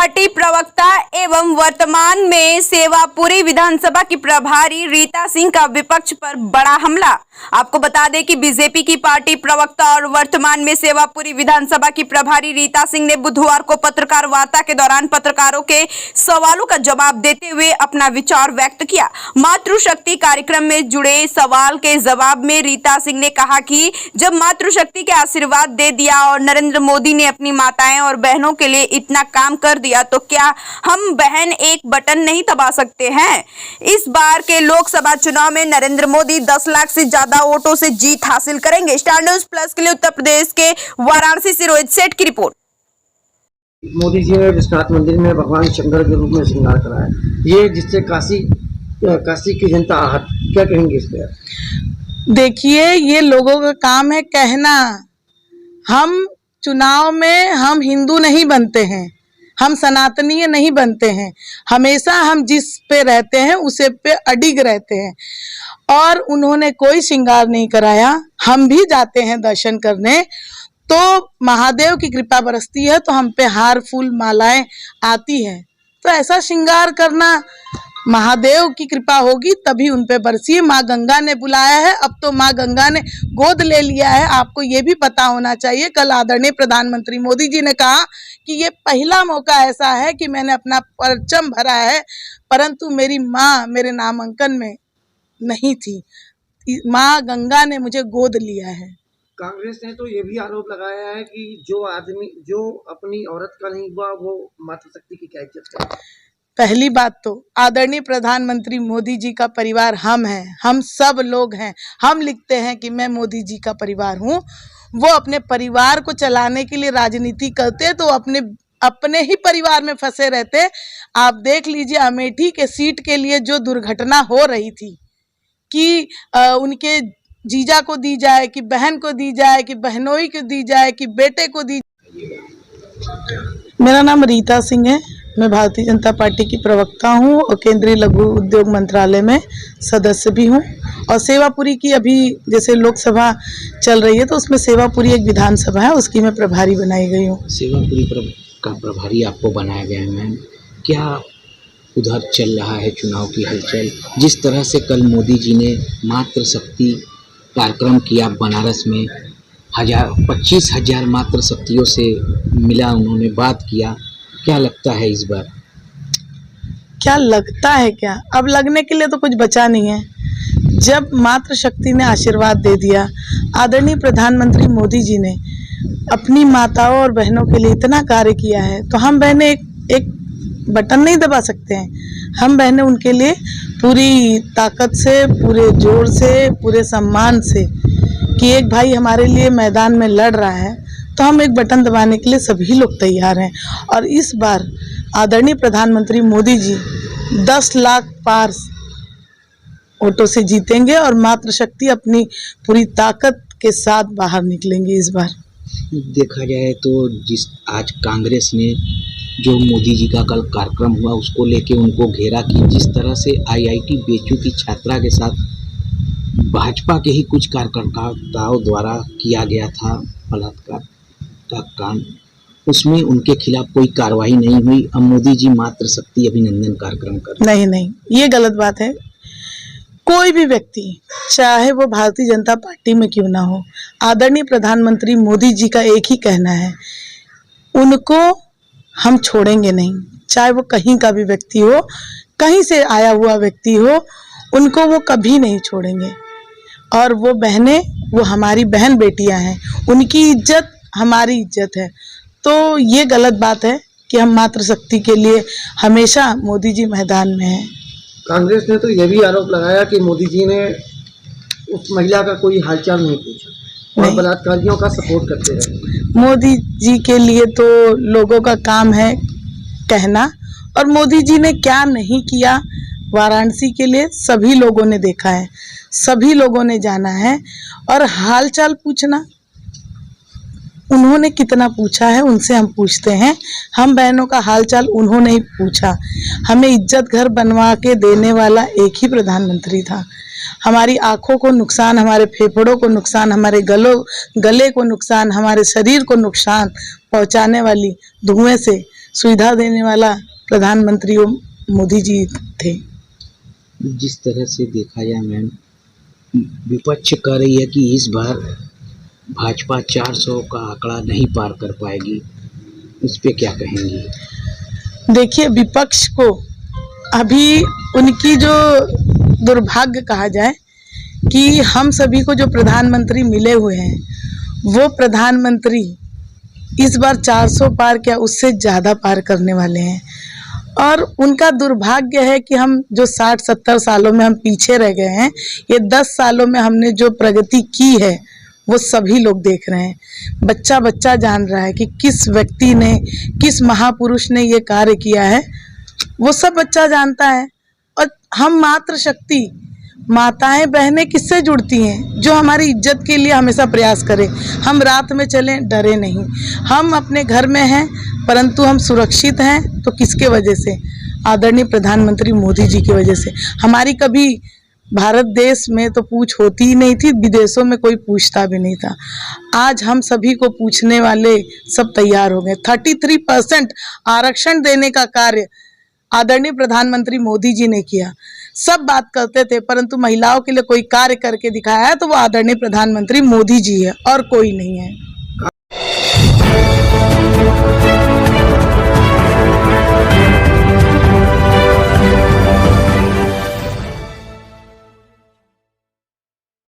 Party प्रवक्ता एवं वर्तमान में सेवापुरी विधानसभा की प्रभारी रीता सिंह का विपक्ष पर बड़ा हमला। आपको बता दें कि बीजेपी की पार्टी प्रवक्ता और वर्तमान में सेवापुरी विधानसभा की प्रभारी रीता सिंह ने बुधवार को पत्रकार वार्ता के दौरान पत्रकारों के सवालों का जवाब देते हुए अपना विचार व्यक्त किया। मातृशक्ति कार्यक्रम में जुड़े सवाल के जवाब में रीता सिंह ने कहा कि जब मातृशक्ति के आशीर्वाद दे दिया और नरेंद्र मोदी ने अपनी माताएं और बहनों के लिए इतना काम कर दिया तो क्या हम बहन एक बटन नहीं दबा सकते हैं। इस बार के लोकसभा चुनाव में नरेंद्र मोदी 10 लाख से ज्यादा वोटों से जीत हासिल करेंगे। स्टार न्यूज़ प्लस के लिए उत्तर प्रदेश के वाराणसी से रोहित सेठ की रिपोर्ट। मोदी जी ने विश्वनाथ मंदिर में भगवान शंकर के रूप में श्रृंगार कराया, ये जिससे काशी की जनता आहत, क्या कहेंगे इस पर? देखिए, ये लोगों का काम है कहना। हम चुनाव में हम हिंदू नहीं बनते हैं, हम सनातनीय नहीं बनते हैं। हमेशा हम जिस पे रहते हैं उसे पे अडिग रहते हैं। और उन्होंने कोई श्रृंगार नहीं कराया। हम भी जाते हैं दर्शन करने तो महादेव की कृपा बरसती है, तो हम पे हार फूल मालाएं आती है। तो ऐसा श्रृंगार करना, महादेव की कृपा होगी तभी उन पे बरसी। माँ गंगा ने बुलाया है, अब तो माँ गंगा ने गोद ले लिया है। आपको ये भी पता होना चाहिए, कल आदरणीय प्रधानमंत्री मोदी जी ने कहा कि ये पहला मौका ऐसा है कि मैंने अपना परचम भरा है, परंतु मेरी माँ मेरे नामांकन में नहीं थी। माँ गंगा ने मुझे गोद लिया है। कांग्रेस ने तो ये भी आरोप लगाया है कि जो आदमी जो अपनी औरत का नहीं हुआ वो मातृशक्ति की क्या इज्जत करे। पहली बात तो आदरणीय प्रधानमंत्री मोदी जी का परिवार हम हैं, हम सब लोग हैं। हम लिखते हैं कि मैं मोदी जी का परिवार हूँ। वो अपने परिवार को चलाने के लिए राजनीति करते तो अपने ही परिवार में फंसे रहते। आप देख लीजिए, अमेठी के सीट के लिए जो दुर्घटना हो रही थी कि उनके जीजा को दी जाए, कि बहन को दी जाए, कि बहनोई को दी जाए, कि बेटे को दी। मेरा नाम रीता सिंह है, मैं भारतीय जनता पार्टी की प्रवक्ता हूं और केंद्रीय लघु उद्योग मंत्रालय में सदस्य भी हूं। और सेवापुरी की अभी जैसे लोकसभा चल रही है तो उसमें सेवापुरी एक विधानसभा है, उसकी मैं प्रभारी बनाई गई हूँ। सेवापुरी का प्रभारी आपको बनाया गया है मैम, क्या उधर चल रहा है चुनाव की हलचल? जिस तरह से कल मोदी जी ने मातृशक्ति कार्यक्रम किया बनारस में, 25,000 मातृशक्तियों से मिला, उन्होंने बात किया, क्या लगता है इस बार? क्या लगता है क्या, अब लगने के लिए तो कुछ बचा नहीं है। जब मातृशक्ति ने आशीर्वाद दे दिया, आदरणीय प्रधानमंत्री मोदी जी ने अपनी माताओं और बहनों के लिए इतना कार्य किया है, तो हम बहनें एक बटन नहीं दबा सकते हैं। हम बहनें उनके लिए पूरी ताकत से, पूरे जोर से, पूरे सम्मान से, कि एक भाई हमारे लिए मैदान में लड़ रहा है तो हम एक बटन दबाने के लिए सभी लोग तैयार हैं। और इस बार आदरणीय प्रधानमंत्री मोदी जी 10 लाख पार वोटों से जीतेंगे और मातृशक्ति अपनी पूरी ताकत के साथ बाहर निकलेंगे इस बार। देखा जाए तो जिस आज कांग्रेस ने जो मोदी जी का कल कार्यक्रम हुआ उसको लेके उनको घेरा कि जिस तरह से IIT बेचू की छात्रा के साथ भाजपा के ही कुछ कार्यकर्ताओं द्वारा किया गया था बलात्कार का कांड, उसमें उनके खिलाफ कोई कार्रवाई नहीं हुई। अब मोदी जी मातृशक्ति अभिनंदन कार्यक्रम कर नहीं, ये गलत बात है। कोई भी व्यक्ति, चाहे वो भारतीय जनता पार्टी में क्यों ना हो, आदरणीय प्रधानमंत्री मोदी जी का एक ही कहना है, उनको हम छोड़ेंगे नहीं। चाहे वो कहीं का भी व्यक्ति हो, कहीं से आया हुआ व्यक्ति हो, उनको वो कभी नहीं छोड़ेंगे। और वो बहनें, वो हमारी बहन बेटियां हैं, उनकी इज्जत हमारी इज्जत है। तो ये गलत बात है कि हम मातृशक्ति के लिए हमेशा मोदी जी मैदान में हैं। कांग्रेस ने तो ये भी आरोप लगाया कि मोदी जी ने उस महिला का कोई हालचाल नहीं पूछा और बलात्कारियों का सपोर्ट करते रहे। मोदी जी के लिए तो लोगों का काम है कहना, और मोदी जी ने क्या नहीं किया वाराणसी के लिए सभी लोगों ने देखा है, सभी लोगों ने जाना है। और हालचाल पूछना, उन्होंने कितना पूछा है उनसे हम पूछते हैं। हम बहनों का हालचाल उन्होंने ही पूछा। हमें इज्जत घर बनवा के देने वाला एक ही प्रधानमंत्री था। हमारी आँखों को नुकसान, हमारे फेफड़ों को नुकसान, हमारे गले को नुकसान, हमारे शरीर को नुकसान पहुंचाने वाली धुएं से सुविधा देने वाला प्रधानमंत्री मोदी जी थे। जिस तरह से देखा जाए मैम, विपक्ष कह रही है कि इस बार भाजपा 400 का आंकड़ा नहीं पार कर पाएगी, उस पे क्या कहेंगी? देखिए, विपक्ष को अभी उनकी जो दुर्भाग्य कहा जाए कि हम सभी को जो प्रधानमंत्री मिले हुए हैं, वो प्रधानमंत्री इस बार 400 पार क्या उससे ज़्यादा पार करने वाले हैं। और उनका दुर्भाग्य है कि हम जो 60-70 सालों में हम पीछे रह गए हैं, ये 10 सालों में हमने जो प्रगति की है वो सभी लोग देख रहे हैं। बच्चा बच्चा जान रहा है कि किस व्यक्ति ने, किस महापुरुष ने ये कार्य किया है, वो सब बच्चा जानता है। और हम मातृशक्ति, माताएं बहनें किससे जुड़ती हैं? जो हमारी इज्जत के लिए हमेशा प्रयास करें। हम रात में चलें, डरे नहीं। हम अपने घर में हैं परंतु हम सुरक्षित हैं, तो किसके वजह से? आदरणीय प्रधानमंत्री मोदी जी की वजह से। हमारी कभी भारत देश में तो पूछ होती ही नहीं थी, विदेशों में कोई पूछता भी नहीं था। आज हम सभी को पूछने वाले सब तैयार हो गए। 33% आरक्षण देने का कार्य आदरणीय प्रधानमंत्री मोदी जी ने किया। सब बात करते थे परंतु महिलाओं के लिए कोई कार्य करके दिखाया है तो वो आदरणीय प्रधानमंत्री मोदी जी है और कोई नहीं है।